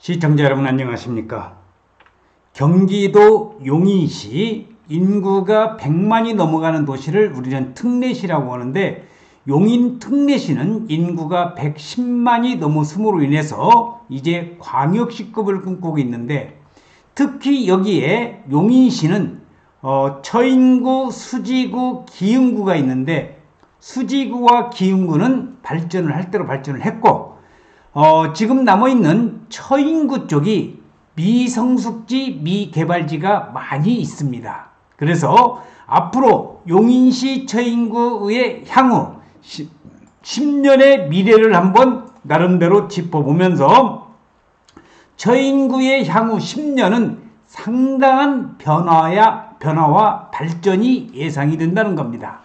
시청자 여러분 안녕하십니까? 경기도 용인시 인구가 100만이 넘어가는 도시를 우리는 특례시라고 하는데, 용인 특례시는 인구가 110만이 넘어섬으로 인해서 이제 광역시급을 꿈꾸고 있는데, 특히 여기에 용인시는 처인구, 수지구, 기흥구가 있는데, 수지구와 기흥구는 발전을 할 대로 발전을 했고, 지금 남아있는 처인구 쪽이 미성숙지, 미개발지가 많이 있습니다. 그래서 앞으로 용인시 처인구의 향후 10년의 미래를 한번 나름대로 짚어보면서, 처인구의 향후 10년은 상당한 변화와 발전이 예상이 된다는 겁니다.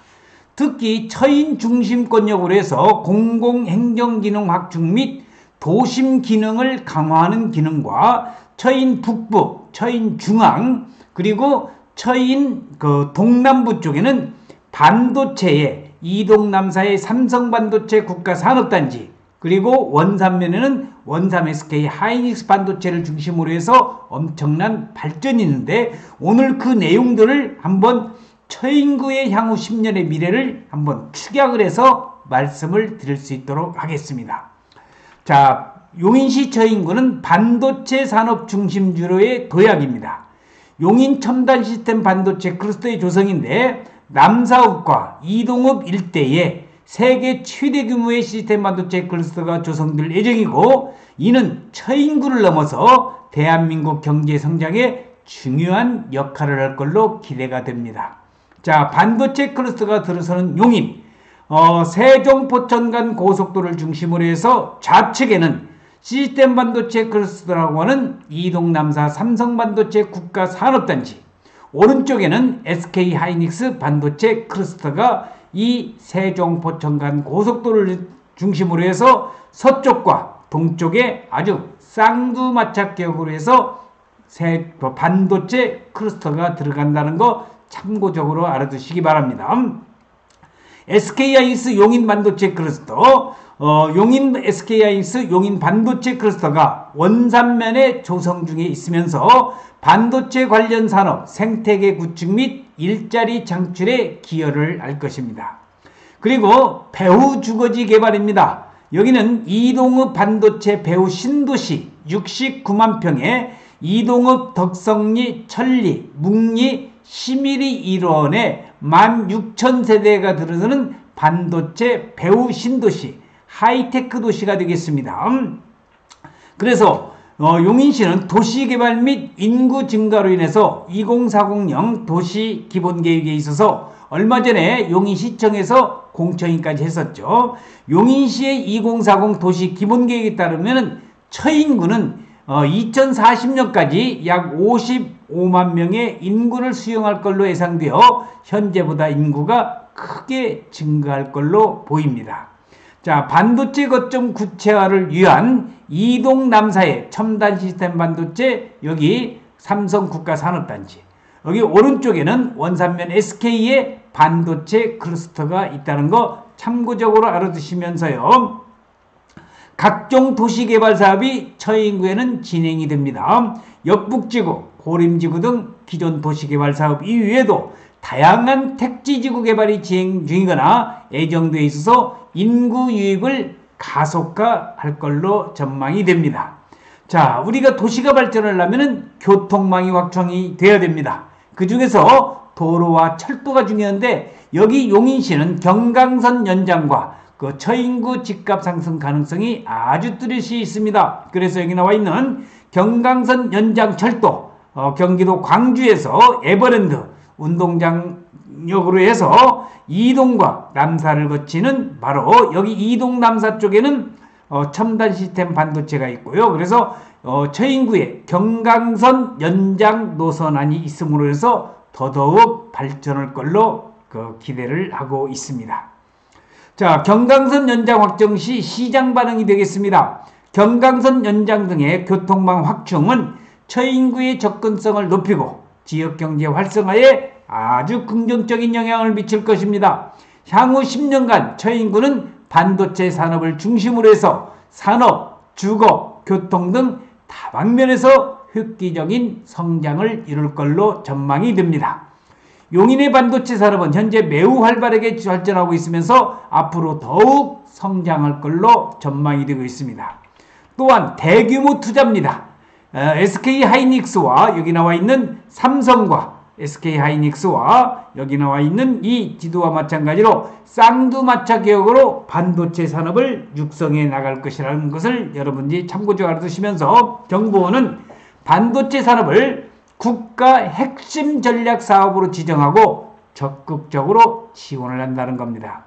특히 처인 중심권역으로 해서 공공행정기능 확충 및 도심 기능을 강화하는 기능과 처인 북부, 처인 중앙, 그리고 처인 동남부 쪽에는 반도체의 이동남사의 삼성반도체 국가산업단지, 그리고 원산면에는 원삼 SK 하이닉스 반도체를 중심으로 해서 엄청난 발전이 있는데, 오늘 그 내용들을 한번 처인구의 향후 10년의 미래를 한번 축약을 해서 말씀을 드릴 수 있도록 하겠습니다. 자, 용인시 처인구는 반도체 산업 중심주로의 도약입니다. 용인 첨단 시스템 반도체 클러스터의 조성인데, 남사읍과 이동읍 일대에 세계 최대 규모의 시스템 반도체 클러스터가 조성될 예정이고, 이는 처인구를 넘어서 대한민국 경제 성장에 중요한 역할을 할 걸로 기대가 됩니다. 자, 반도체 클러스터가 들어서는 용인, 세종 포천 간 고속도로를 중심으로 해서 좌측에는 시스템 반도체 클러스터라고 하는 이동남사 삼성반도체 국가산업단지, 오른쪽에는 SK 하이닉스 반도체 클러스터가 이 세종 포천 간 고속도로를 중심으로 해서 서쪽과 동쪽에 아주 쌍두마차격으로 해서 반도체 클러스터가 들어간다는 거 참고적으로 알아두시기 바랍니다. SK 하이닉스 용인 반도체 클러스터, 용인 SK 하이닉스 용인 반도체 클러스터가 원산면에 조성 중에 있으면서 반도체 관련 산업 생태계 구축 및 일자리 창출에 기여를 할 것입니다. 그리고 배후 주거지 개발입니다. 여기는 이동읍 반도체 배후 신도시 69만 평에 이동읍, 덕성리, 천리, 묵리, 시밀리 일원에 16,000세대가 들어서는 반도체 배후 신도시, 하이테크 도시가 되겠습니다. 그래서 용인시는 도시개발 및 인구 증가로 인해서 2040년 도시 기본계획에 있어서 얼마 전에 용인시청에서 공청회까지 했었죠. 용인시의 2040 도시 기본계획에 따르면 처인구는 2040년까지 약 55만 명의 인구를 수용할 걸로 예상되어 현재보다 인구가 크게 증가할 걸로 보입니다. 자, 반도체 거점 구체화를 위한 이동 남사의 첨단 시스템 반도체, 여기 삼성 국가산업단지, 여기 오른쪽에는 원산면 SK의 반도체 클러스터가 있다는 거 참고적으로 알아두시면서요, 각종 도시개발 사업이 처인구에는 진행이 됩니다. 역북지구, 고림지구 등 기존 도시개발 사업 이외에도 다양한 택지지구 개발이 진행 중이거나 예정되어 있어서 인구 유입을 가속화할 걸로 전망이 됩니다. 자, 우리가 도시가 발전하려면 교통망이 확충이 되어야 됩니다. 그 중에서 도로와 철도가 중요한데, 여기 용인시는 경강선 연장과 처인구 집값 상승 가능성이 아주 뚜렷이 있습니다. 그래서 여기 나와 있는 경강선 연장 철도, 경기도 광주에서 에버랜드 운동장역으로 해서 이동과 남사를 거치는, 바로 여기 이동 남사 쪽에는 첨단 시스템 반도체가 있고요. 그래서 처인구에 경강선 연장 노선안이 있음으로 해서 더더욱 발전할 걸로 기대를 하고 있습니다. 자, 경강선 연장 확정 시 시장 반응이 되겠습니다. 경강선 연장 등의 교통망 확충은 처인구의 접근성을 높이고 지역경제 활성화에 아주 긍정적인 영향을 미칠 것입니다. 향후 10년간 처인구는 반도체 산업을 중심으로 해서 산업, 주거, 교통 등 다방면에서 획기적인 성장을 이룰 걸로 전망이 됩니다. 용인의 반도체 산업은 현재 매우 활발하게 발전하고 있으면서 앞으로 더욱 성장할 걸로 전망이 되고 있습니다. 또한 대규모 투자입니다. SK하이닉스와 여기 나와 있는 삼성과 SK하이닉스와 여기 나와 있는 이 지도와 마찬가지로 쌍두마차 개혁으로 반도체 산업을 육성해 나갈 것이라는 것을 여러분들이 참고적으로 알아두시면서 정부는 반도체 산업을 국가 핵심 전략 사업으로 지정하고 적극적으로 지원을 한다는 겁니다.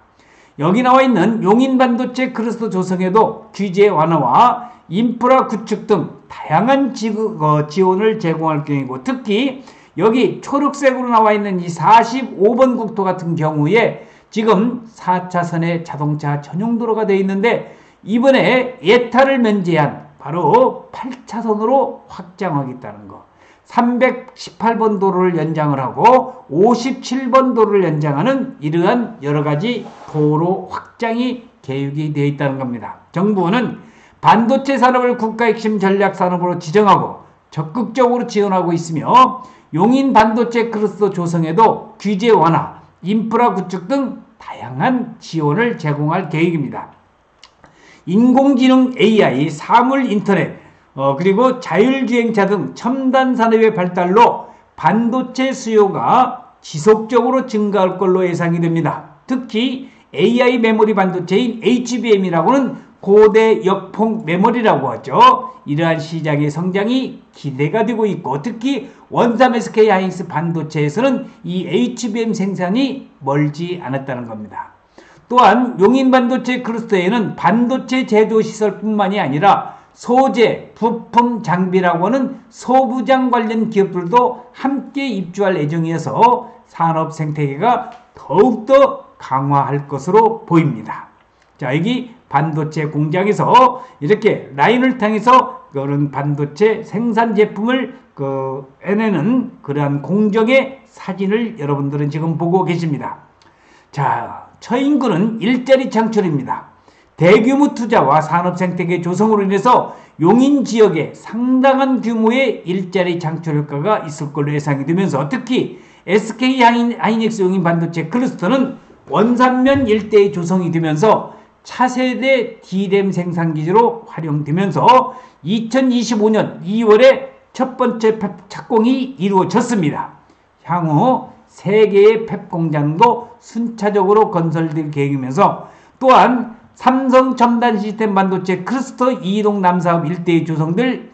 여기 나와 있는 용인 반도체 클러스터 조성에도 규제 완화와 인프라 구축 등 다양한 지원을 제공할 경우이고, 특히 여기 초록색으로 나와 있는 이 45번 국도 같은 경우에 지금 4차선의 자동차 전용도로가 되어 있는데 이번에 예타를 면제한 바로 8차선으로 확장하겠다는 거, 318번 도로를 연장을 하고 57번 도로를 연장하는 이러한 여러가지 도로 확장이 계획이 되어 있다는 겁니다. 정부는 반도체 산업을 국가 핵심 전략 산업으로 지정하고 적극적으로 지원하고 있으며 용인 반도체 클러스터 조성에도 규제 완화, 인프라 구축 등 다양한 지원을 제공할 계획입니다. 인공지능 AI, 사물 인터넷, 그리고 자율주행차 등 첨단 산업의 발달로 반도체 수요가 지속적으로 증가할 걸로 예상이 됩니다. 특히 AI 메모리 반도체인 HBM이라고는 고대 역폭 메모리라고 하죠. 이러한 시장의 성장이 기대가 되고 있고, 특히 원삼 SK하이닉스 반도체에서는 이 HBM 생산이 멀지 않았다는 겁니다. 또한 용인 반도체 클러스터에는 반도체 제조 시설뿐만이 아니라 소재, 부품, 장비라고 하는 소부장 관련 기업들도 함께 입주할 예정이어서 산업 생태계가 더욱더 강화할 것으로 보입니다. 자, 여기 반도체 공장에서 이렇게 라인을 통해서 그런 반도체 생산 제품을 해내는 그러한 공정의 사진을 여러분들은 지금 보고 계십니다. 자, 처인구는 일자리 창출입니다. 대규모 투자와 산업 생태계 조성으로 인해서 용인 지역에 상당한 규모의 일자리 창출 효과가 있을 걸로 예상이 되면서 특히 SK하이닉스 용인 반도체 클러스터는 원산면 일대에 조성이 되면서 차세대 D램 생산기지로 활용되면서 2025년 2월에 첫 번째 팹 착공이 이루어졌습니다. 향후 3개의 팹 공장도 순차적으로 건설될 계획이면서 또한 삼성 첨단 시스템 반도체 클러스터 이동 남사업 일대에 조성될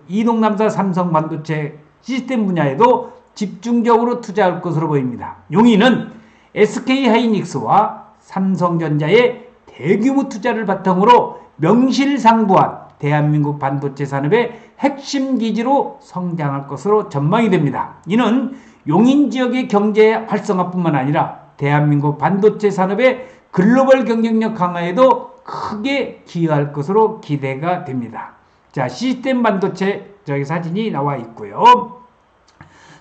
이동 남사 삼성 반도체 시스템 분야에도 집중적으로 투자할 것으로 보입니다. 용인은 SK하이닉스와 삼성전자의 대규모 투자를 바탕으로 명실상부한 대한민국 반도체 산업의 핵심 기지로 성장할 것으로 전망이 됩니다. 이는 용인 지역의 경제 활성화뿐만 아니라 대한민국 반도체 산업의 글로벌 경쟁력 강화에도 크게 기여할 것으로 기대가 됩니다. 자, 시스템 반도체 저기 사진이 나와 있고요.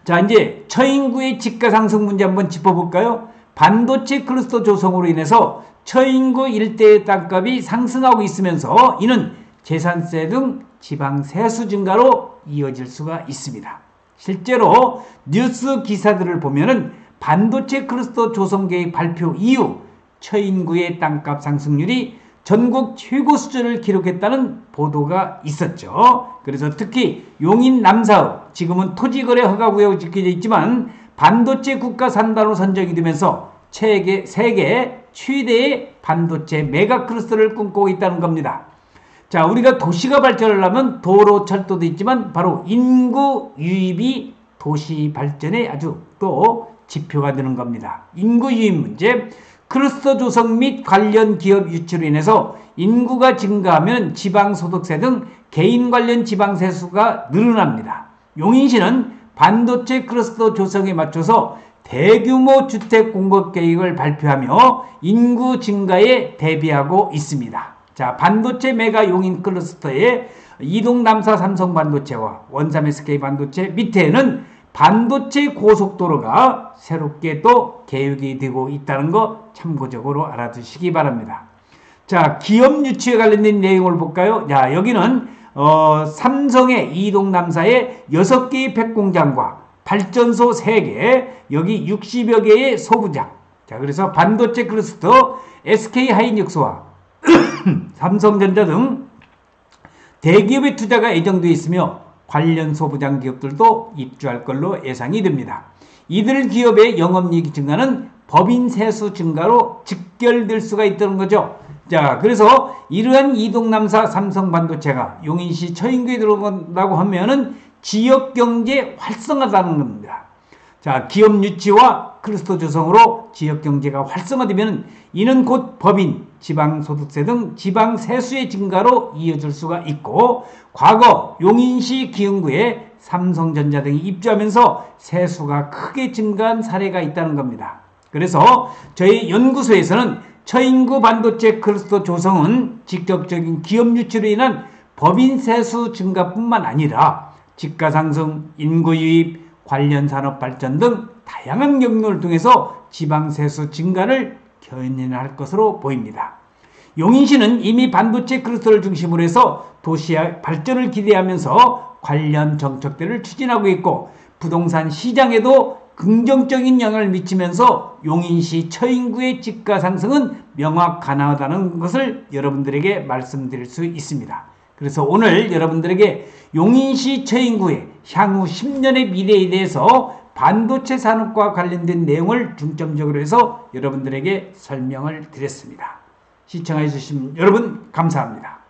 자, 이제 처인구의 집가 상승 문제 한번 짚어볼까요? 반도체 클러스터 조성으로 인해서 처인구 일대의 땅값이 상승하고 있으면서 이는 재산세 등 지방 세수 증가로 이어질 수가 있습니다. 실제로 뉴스 기사들을 보면은 반도체 클러스터 조성 계획 발표 이후 처인구의 땅값 상승률이 전국 최고 수준을 기록했다는 보도가 있었죠. 그래서 특히 용인 남사읍, 지금은 토지거래 허가구역으로 지켜져 있지만 반도체 국가 산단으로 선정이 되면서 세계 최대의 반도체 메가 클러스터를 꿈꾸고 있다는 겁니다. 자, 우리가 도시가 발전하려면 도로, 철도도 있지만 바로 인구 유입이 도시 발전에 아주 또 지표가 되는 겁니다. 인구 유입 문제, 클러스터 조성 및 관련 기업 유치로 인해서 인구가 증가하면 지방소득세 등 개인 관련 지방세수가 늘어납니다. 용인시는 반도체 클러스터 조성에 맞춰서 대규모 주택 공급 계획을 발표하며 인구 증가에 대비하고 있습니다. 자, 반도체 메가 용인 클러스터의 이동 남사 삼성 반도체와 원삼 SK 반도체 밑에는 반도체 고속도로가 새롭게 또 계획이 되고 있다는 거 참고적으로 알아두시기 바랍니다. 자, 기업 유치에 관련된 내용을 볼까요? 자, 여기는 삼성의 이동남사의 6개의 백공장과 발전소 3개, 여기 60여 개의 소부장. 자, 그래서 반도체 클러스터 SK하이닉스와 삼성전자 등 대기업의 투자가 예정되어 있으며 관련 소부장 기업들도 입주할 걸로 예상이 됩니다. 이들 기업의 영업이익 증가는 법인 세수 증가로 직결될 수가 있다는 거죠. 자, 그래서 이러한 이동남사 삼성반도체가 용인시 처인구에 들어간다고 하면은 지역경제 활성화라는 겁니다. 자, 기업 유치와 클러스터 조성으로 지역경제가 활성화되면 이는 곧 법인, 지방소득세 등 지방세수의 증가로 이어질 수가 있고, 과거 용인시 기흥구에 삼성전자 등이 입주하면서 세수가 크게 증가한 사례가 있다는 겁니다. 그래서 저희 연구소에서는 처인구 반도체 클러스터 조성은 직접적인 기업 유치로 인한 법인 세수 증가뿐만 아니라 집가 상승, 인구 유입, 관련 산업 발전 등 다양한 경로를 통해서 지방 세수 증가를 견인할 것으로 보입니다. 용인시는 이미 반도체 클러스터를 중심으로 해서 도시의 발전을 기대하면서 관련 정책들을 추진하고 있고, 부동산 시장에도 긍정적인 영향을 미치면서 용인시 처인구의 집가 상승은 명확하다는 것을 여러분들에게 말씀드릴 수 있습니다. 그래서 오늘 여러분들에게 용인시 처인구의 향후 10년의 미래에 대해서 반도체 산업과 관련된 내용을 중점적으로 해서 여러분들에게 설명을 드렸습니다. 시청해 주신 여러분 감사합니다.